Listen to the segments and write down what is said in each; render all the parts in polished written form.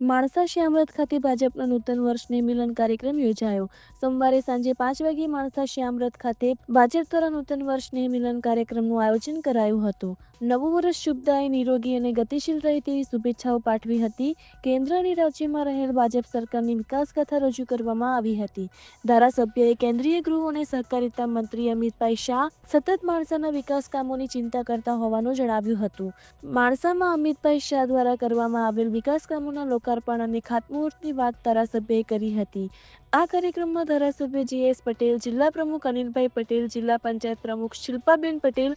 માણસા શ્યામરથ ખાતે ભાજપના નૂતન વર્ષને મિલન કાર્યક્રમ યોજાયો. સોમવારે સાંજે 5 વાગે માણસા શ્યામરથ ખાતે ભાજપ દ્વારા નૂતન વર્ષને મિલન કાર્યક્રમનું આયોજન કરાયું હતું. નવું વર્ષ શુભદાયી, નિરોગી અને ગતિશીલ રહે તેવી શુભેચ્છાઓ પાઠવી હતી. કેન્દ્ર અને રાજ્યમાં રહેલ ભાજપ સરકારની વિકાસ ગાથા રજૂ કરવામાં આવી હતી. ધારાસભ્યોએ કેન્દ્રીય ગૃહ અને સહકારિતા મંત્રી અમિતભાઈ શાહ સતત માણસાના વિકાસ કામોની ચિંતા કરતા હોવાનું જણાવ્યું હતું. માણસામાં અમિતભાઈ શાહ દ્વારા કરવામાં આવેલ વિકાસ કામોના લોકાર્પણ અને ખાતમુહૂર્તની વાત ધારાસભ્યએ કરી હતી. આ કાર્યક્રમમાં ધારાસભ્ય GS પટેલ, જિલ્લા પ્રમુખ અનિલભાઈ પટેલ, જિલ્લા પંચાયત પ્રમુખ શિલ્પાબેન પટેલ,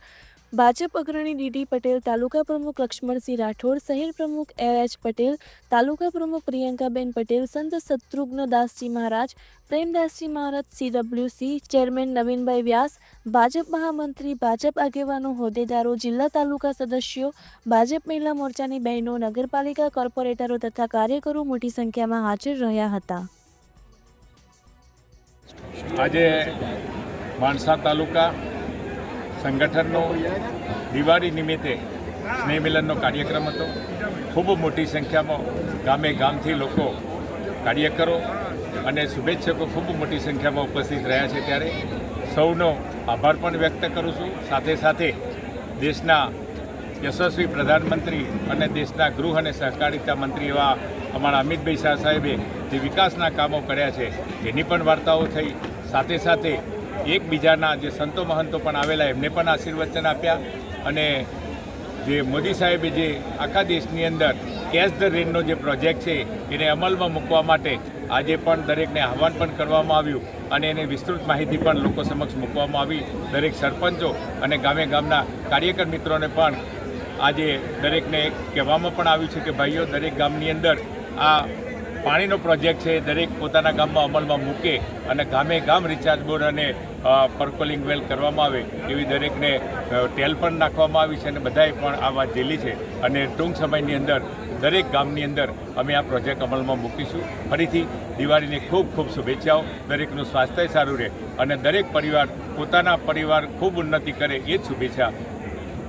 ભાજપ અગ્રણી DD પટેલ, તાલુકા પ્રમુખ લક્ષ્મણસિંહ રાઠોડ, શહેર પ્રમુખ AH પટેલ, તાલુકા પ્રમુખ પ્રિયંકાબેન પટેલ, સંત શત્રુઘ્ન દાસજી મહારાજ, પ્રેમદાસજી મહારાજ, CWC ચેરમેન નવીનભાઈ વ્યાસ, ભાજપ મહામંત્રી, ભાજપ આગેવાનો, હોદ્દેદારો, જિલ્લા તાલુકા સદસ્યો, ભાજપ મહિલા મોરચાની બહેનો, નગરપાલિકા કોર્પોરેટરો તથા કાર્યકરો મોટી સંખ્યામાં હાજર રહ્યા હતા. આજે માણસા તાલુકા સંગઠનનો દિવાળી નિમિત્તે સ્નેહ મિલનનો કાર્યક્રમ હતો. ખૂબ મોટી સંખ્યામાં ગામે ગામથી લોકો, કાર્યકરો અને શુભેચ્છકો ખૂબ મોટી સંખ્યામાં ઉપસ્થિત રહ્યા છે. ત્યારે સૌનો આભાર પણ વ્યક્ત કરું છું. સાથે સાથે દેશના યશસ્વી પ્રધાનમંત્રી અને દેશના ગૃહ અને સહકારિતા મંત્રી એવા અમારા અમિતભાઈ શાહ સાહેબે જે વિકાસના કામો કર્યા છે એની પણ વાર્તાઓ થઈ. સાથે સાથે એકબીજાના જે સંતો મહંતો પણ આવેલા એમને પણ આશીર્વચન આપ્યા. અને જે મોદી સાહેબે જે આખા દેશની અંદર કેચ ધ રેનનો જે પ્રોજેક્ટ છે એને અમલમાં મૂકવા માટે આજે પણ દરેકને આહવાન પણ કરવામાં આવ્યું અને એને વિસ્તૃત માહિતી પણ લોકો સમક્ષ મૂકવામાં આવી. દરેક સરપંચો અને ગામે ગામના કાર્યકર મિત્રોને પણ આજે દરેકને કહેવામાં પણ આવ્યું છે કે ભાઈઓ, દરેક ગામની અંદર આ પાણીનો પ્રોજેક્ટ છે દરેક પોતાના ગામમાં અમલમાં મૂકે અને ગામે ગામ રિચાર્જ બોર્ડ અને પર્કોલિંગ વેલ કરવામાં આવે એવી દરેકને ટેલ પણ નાખવામાં આવી છે અને બધાએ પણ આ વાત ઝીલી છે. અને ટૂંક સમયની અંદર દરેક ગામની અંદર અમે આ પ્રોજેક્ટ અમલમાં મૂકીશું. ફરીથી દિવાળીની ખૂબ ખૂબ શુભેચ્છાઓ. દરેકનું સ્વાસ્થ્ય સારું રહે અને દરેક પરિવાર પોતાના પરિવાર ખૂબ ઉન્નતિ કરે એ જ શુભેચ્છા